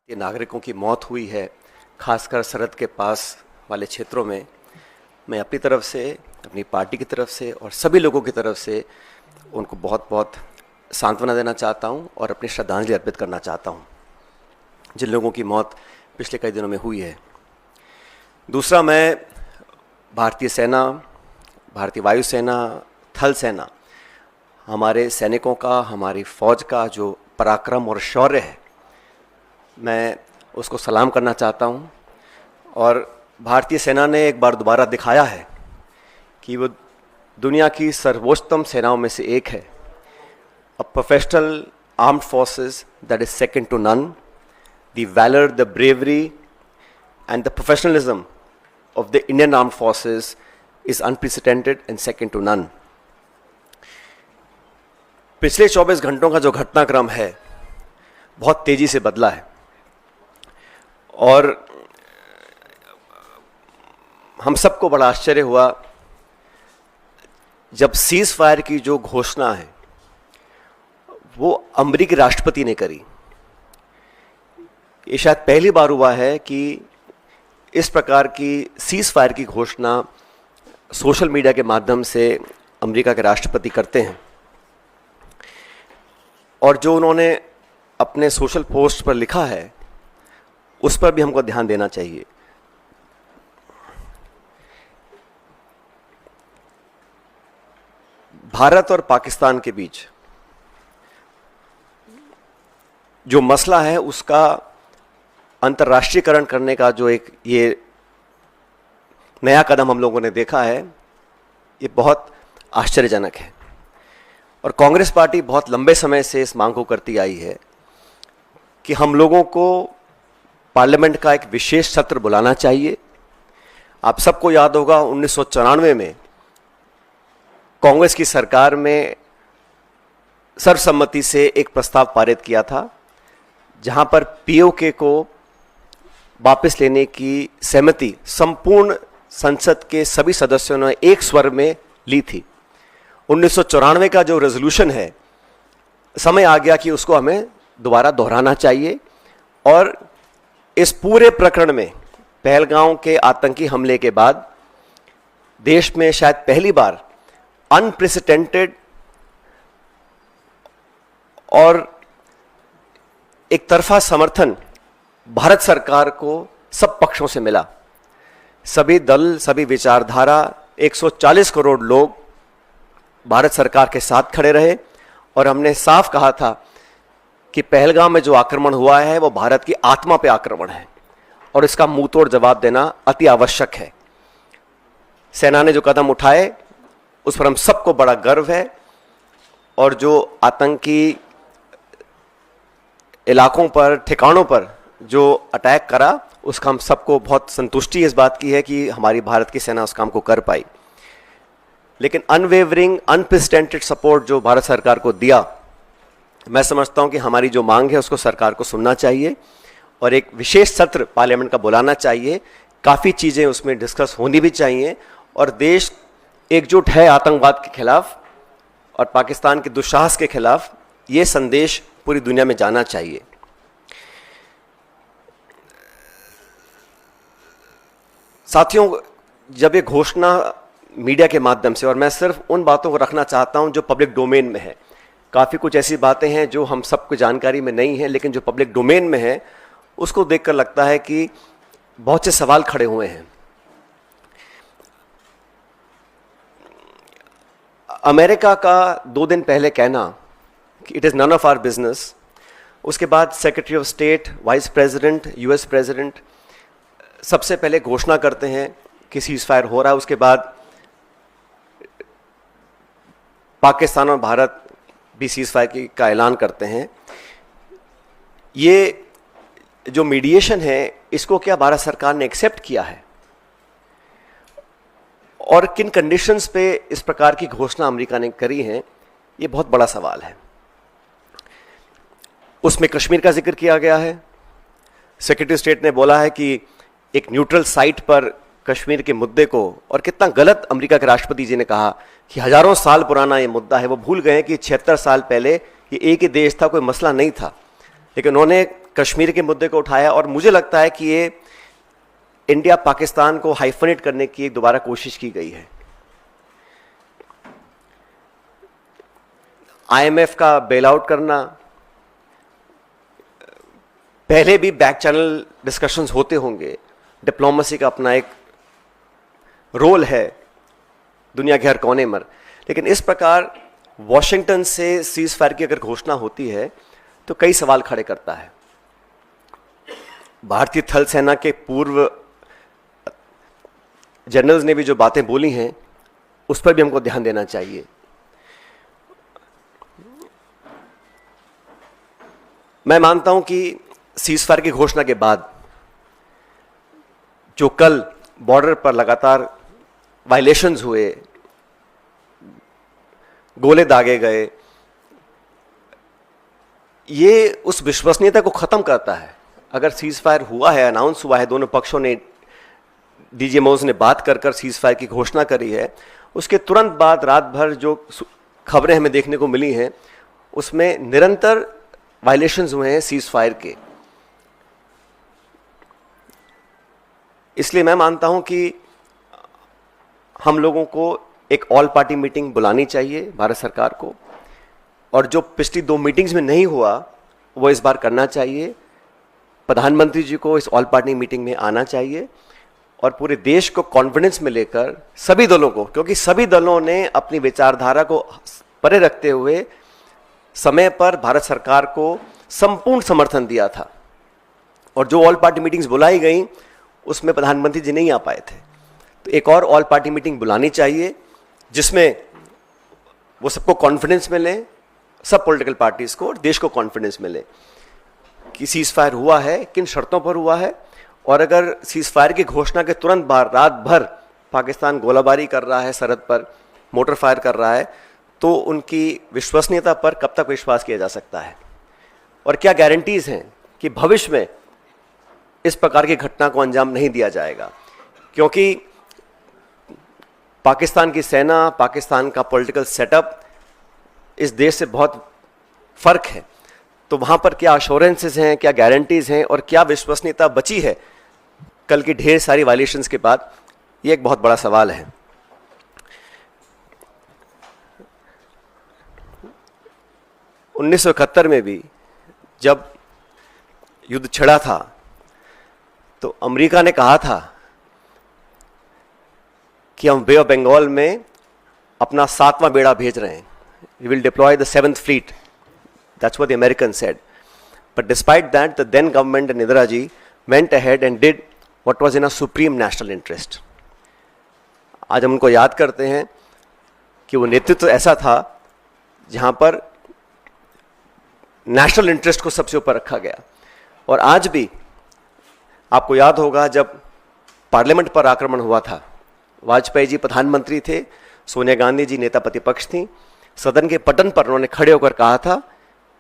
ये नागरिकों की मौत हुई है, खासकर सरहद के पास वाले क्षेत्रों में। मैं अपनी तरफ से, अपनी पार्टी की तरफ से और सभी लोगों की तरफ से उनको बहुत बहुत सांत्वना देना चाहता हूं और अपनी श्रद्धांजलि अर्पित करना चाहता हूं जिन लोगों की मौत पिछले कई दिनों में हुई है। दूसरा, मैं भारतीय सेना, भारतीय वायुसेना, थल सेना, हमारे सैनिकों का, हमारी फौज का जो पराक्रम और शौर्य है, मैं उसको सलाम करना चाहता हूं। और भारतीय सेना ने एक बार दोबारा दिखाया है कि वो दुनिया की सर्वोच्चतम सेनाओं में से एक है। A professional armed forces that is second to none. The valour, the bravery and the professionalism of the Indian Armed Forces is unprecedented and second to none. पिछले 24 घंटों का जो घटनाक्रम है बहुत तेजी से बदला है और हम सबको बड़ा आश्चर्य हुआ जब सीज फायर की जो घोषणा है वो अमेरिकी राष्ट्रपति ने करी। ये शायद पहली बार हुआ है कि इस प्रकार की सीज फायर की घोषणा सोशल मीडिया के माध्यम से अमेरिका के राष्ट्रपति करते हैं। और जो उन्होंने अपने सोशल पोस्ट पर लिखा है उस पर भी हमको ध्यान देना चाहिए। भारत और पाकिस्तान के बीच जो मसला है उसका अंतर्राष्ट्रीयकरण करने का जो एक ये नया कदम हम लोगों ने देखा है, ये बहुत आश्चर्यजनक है। और कांग्रेस पार्टी बहुत लंबे समय से इस मांग को करती आई है कि हम लोगों को पार्लियामेंट का एक विशेष सत्र बुलाना चाहिए। आप सबको याद होगा 1994 में कांग्रेस की सरकार में सर्वसम्मति से एक प्रस्ताव पारित किया था जहां पर पीओके को वापस लेने की सहमति संपूर्ण संसद के सभी सदस्यों ने एक स्वर में ली थी। 1994 का जो रेजोल्यूशन है, समय आ गया कि उसको हमें दोबारा दोहराना चाहिए। और इस पूरे प्रकरण में पहलगांव के आतंकी हमले के बाद देश में शायद पहली बार अनप्रेसिडेंटेड और एक तरफा समर्थन भारत सरकार को सब पक्षों से मिला। सभी दल, सभी विचारधारा, 140 करोड़ लोग भारत सरकार के साथ खड़े रहे और हमने साफ कहा था कि पहलगाम में जो आक्रमण हुआ है वो भारत की आत्मा पे आक्रमण है और इसका मुंह तोड़ जवाब देना अति आवश्यक है। सेना ने जो कदम उठाए उस पर हम सबको बड़ा गर्व है और जो आतंकी इलाकों पर, ठिकानों पर जो अटैक करा उसका हम सबको बहुत संतुष्टि इस बात की है कि हमारी भारत की सेना उस काम को कर पाई। लेकिन अनवेवरिंग, अनप्रेसिडेंटेड सपोर्ट जो भारत सरकार को दिया, मैं समझता हूं कि हमारी जो मांग है उसको सरकार को सुनना चाहिए और एक विशेष सत्र पार्लियामेंट का बुलाना चाहिए। काफ़ी चीज़ें उसमें डिस्कस होनी भी चाहिए और देश एकजुट है आतंकवाद के खिलाफ और पाकिस्तान के दुस्साहस के खिलाफ। ये संदेश पूरी दुनिया में जाना चाहिए। साथियों, जब ये घोषणा मीडिया के माध्यम से, और मैं सिर्फ उन बातों को रखना चाहता हूं जो पब्लिक डोमेन में है, काफ़ी कुछ ऐसी बातें हैं जो हम सबको जानकारी में नहीं है लेकिन जो पब्लिक डोमेन में है उसको देखकर लगता है कि बहुत से सवाल खड़े हुए हैं। अमेरिका का 2 दिन पहले कहना कि it is none of our business, उसके बाद secretary of state, vice president, US president सबसे पहले घोषणा करते हैं कि सीज फायर हो रहा है, उसके बाद पाकिस्तान और भारत भी सीज फायर का ऐलान करते हैं। ये जो मीडिएशन है इसको क्या भारत सरकार ने एक्सेप्ट किया है और किन कंडीशंस पे इस प्रकार की घोषणा अमेरिका ने करी है, ये बहुत बड़ा सवाल है। उसमें कश्मीर का जिक्र किया गया है। सेक्रेटरी ऑफ स्टेट ने बोला है कि एक न्यूट्रल साइट पर कश्मीर के मुद्दे को, और कितना गलत अमेरिका के राष्ट्रपति जी ने कहा कि हजारों साल पुराना ये मुद्दा है। वो भूल गए कि 76 साल पहले ये एक ही देश था, कोई मसला नहीं था। लेकिन उन्होंने कश्मीर के मुद्दे को उठाया, और मुझे लगता है कि ये इंडिया पाकिस्तान को हाइफनेट करने की एक दोबारा कोशिश की गई है। IMF का बेल आउट करना, पहले भी बैक चैनल डिस्कशंस होते होंगे, डिप्लोमेसी का अपना एक रोल है दुनिया के हर कोने में, लेकिन इस प्रकार वॉशिंगटन से सीज फायर की अगर घोषणा होती है तो कई सवाल खड़े करता है। भारतीय थल सेना के पूर्व जनरल्स ने भी जो बातें बोली हैं उस पर भी हमको ध्यान देना चाहिए। मैं मानता हूं कि सीज फायर की घोषणा के बाद जो कल बॉर्डर पर लगातार वायलेशंस हुए, गोले दागे गए, ये उस विश्वसनीयता को खत्म करता है। अगर सीज फायर हुआ है, अनाउंस हुआ है, दोनों पक्षों ने, डीजीएमओज ने बात कर सीज फायर की घोषणा करी है, उसके तुरंत बाद रात भर जो खबरें हमें देखने को मिली हैं उसमें निरंतर वायलेशंस हुए हैं सीज फायर के। इसलिए मैं मानता हूं कि हम लोगों को एक ऑल पार्टी मीटिंग बुलानी चाहिए भारत सरकार को, और जो पिछली 2 मीटिंग्स में नहीं हुआ वो इस बार करना चाहिए। प्रधानमंत्री जी को इस ऑल पार्टी मीटिंग में आना चाहिए और पूरे देश को कॉन्फिडेंस में लेकर, सभी दलों को, क्योंकि सभी दलों ने अपनी विचारधारा को परे रखते हुए समय पर भारत सरकार को संपूर्ण समर्थन दिया था, और जो ऑल पार्टी मीटिंग्स बुलाई गई उसमें प्रधानमंत्री जी नहीं आ पाए थे। तो एक और ऑल पार्टी मीटिंग बुलानी चाहिए जिसमें वो सबको कॉन्फिडेंस मिले, सब पॉलिटिकल पार्टीज को और देश को कॉन्फिडेंस मिले कि सीज फायर हुआ है, किन शर्तों पर हुआ है, और अगर सीज फायर की घोषणा के तुरंत बाद रात भर पाकिस्तान गोलाबारी कर रहा है, सरहद पर मोटर फायर कर रहा है, तो उनकी विश्वसनीयता पर कब तक विश्वास किया जा सकता है, और क्या गारंटीज हैं कि भविष्य में इस प्रकार की घटना को अंजाम नहीं दिया जाएगा। क्योंकि पाकिस्तान की सेना, पाकिस्तान का पॉलिटिकल सेटअप इस देश से बहुत फर्क है, तो वहां पर क्या अश्योरेंसेस हैं, क्या गारंटीज हैं, और क्या विश्वसनीयता बची है कल की ढेर सारी वायलेशंस के बाद, ये एक बहुत बड़ा सवाल है। उन्नीस 1971 में भी जब युद्ध छिड़ा था तो अमेरिका ने कहा था कि हम बे ऑफ बंगाल में अपना 7वां बेड़ा भेज रहे हैं, we will deploy the 7th fleet, that's what the American said. But despite that the then government and Indira ji went ahead and did what was in a supreme national interest. आज हम उनको याद करते हैं कि वो नेतृत्व ऐसा था जहां पर नेशनल इंटरेस्ट को सबसे ऊपर रखा गया। और आज भी आपको याद होगा जब पार्लियामेंट पर आक्रमण हुआ था, वाजपेयी जी प्रधानमंत्री थे, सोनिया गांधी जी नेता प्रतिपक्ष थी, सदन के पटन पर उन्होंने खड़े होकर कहा था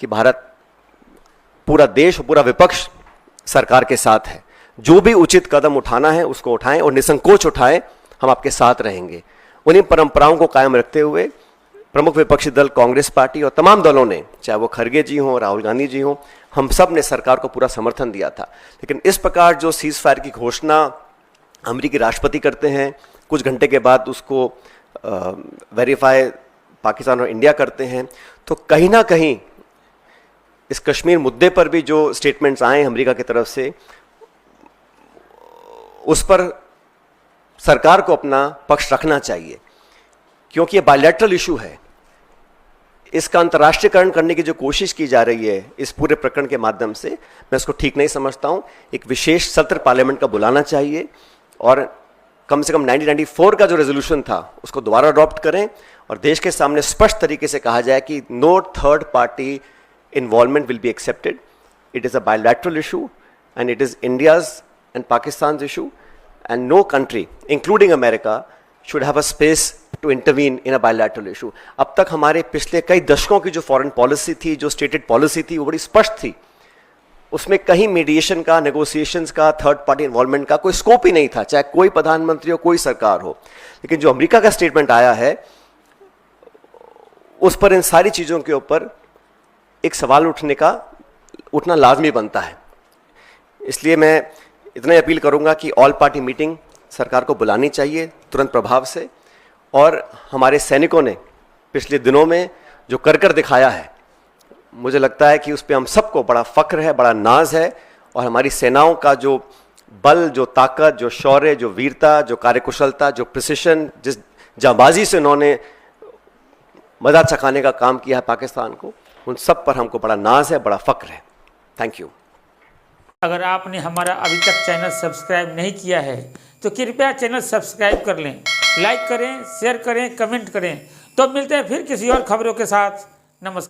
कि भारत, पूरा देश, पूरा विपक्ष सरकार के साथ है, जो भी उचित कदम उठाना है उसको उठाएं और निसंकोच उठाएं, हम आपके साथ रहेंगे। उन्हीं परंपराओं को कायम रखते हुए प्रमुख विपक्षी दल कांग्रेस पार्टी और तमाम दलों ने, चाहे वो खरगे जी हों, राहुल गांधी जी हों, हम सब ने सरकार को पूरा समर्थन दिया था। लेकिन इस प्रकार जो सीज फायर की घोषणा अमेरिकी राष्ट्रपति करते हैं, कुछ घंटे के बाद उसको वेरीफाई पाकिस्तान और इंडिया करते हैं, तो कहीं ना कहीं इस कश्मीर मुद्दे पर भी जो स्टेटमेंट्स आए अमेरिका की तरफ से, उस पर सरकार को अपना पक्ष रखना चाहिए, क्योंकि ये बायलैटरल इशू है। इसका अंतर्राष्ट्रीयकरण करने की जो कोशिश की जा रही है इस पूरे प्रकरण के माध्यम से, मैं इसको ठीक नहीं समझता हूं। एक विशेष सत्र पार्लियामेंट का बुलाना चाहिए और कम से कम 1994 का जो रेजोल्यूशन था उसको दोबारा अडॉप्ट करें और देश के सामने स्पष्ट तरीके से कहा जाए कि no third party involvement will be accepted, it is a bilateral issue and it is India's and Pakistan issue and no country including America should have a space to intervene in a bilateral issue। अब तक हमारे पिछले कई दशकों की जो foreign policy थी, जो स्टेटेड पॉलिसी थी, वो बड़ी स्पष्ट थी, उसमें कहीं मीडिएशन का, नेगोशिएशंस का, थर्ड पार्टी इन्वॉल्वमेंट का कोई स्कोप ही नहीं था, चाहे कोई प्रधानमंत्री हो, कोई सरकार हो। लेकिन जो अमेरिका का स्टेटमेंट आया है उस पर इन सारी चीज़ों के ऊपर एक सवाल उठना लाजमी बनता है। इसलिए मैं इतना ही अपील करूंगा कि ऑल पार्टी मीटिंग सरकार को बुलानी चाहिए तुरंत प्रभाव से। और हमारे सैनिकों ने पिछले दिनों में जो कर दिखाया है, मुझे लगता है कि उस पर हम सबको बड़ा फ़ख्र है, बड़ा नाज है। और हमारी सेनाओं का जो बल, जो ताकत, जो शौर्य, जो वीरता, जो कार्यकुशलता, जो प्रिसिशन, जिस जांबाजी से उन्होंने मदद चखाने का काम किया है पाकिस्तान को, उन सब पर हमको बड़ा नाज है, बड़ा फ़ख्र है। Thank you. अगर आपने हमारा अभी तक चैनल सब्सक्राइब नहीं किया है तो कृपया चैनल सब्सक्राइब कर लें, लाइक करें, शेयर करें, कमेंट करें। तो मिलते हैं फिर किसी और खबरों के साथ। नमस्कार।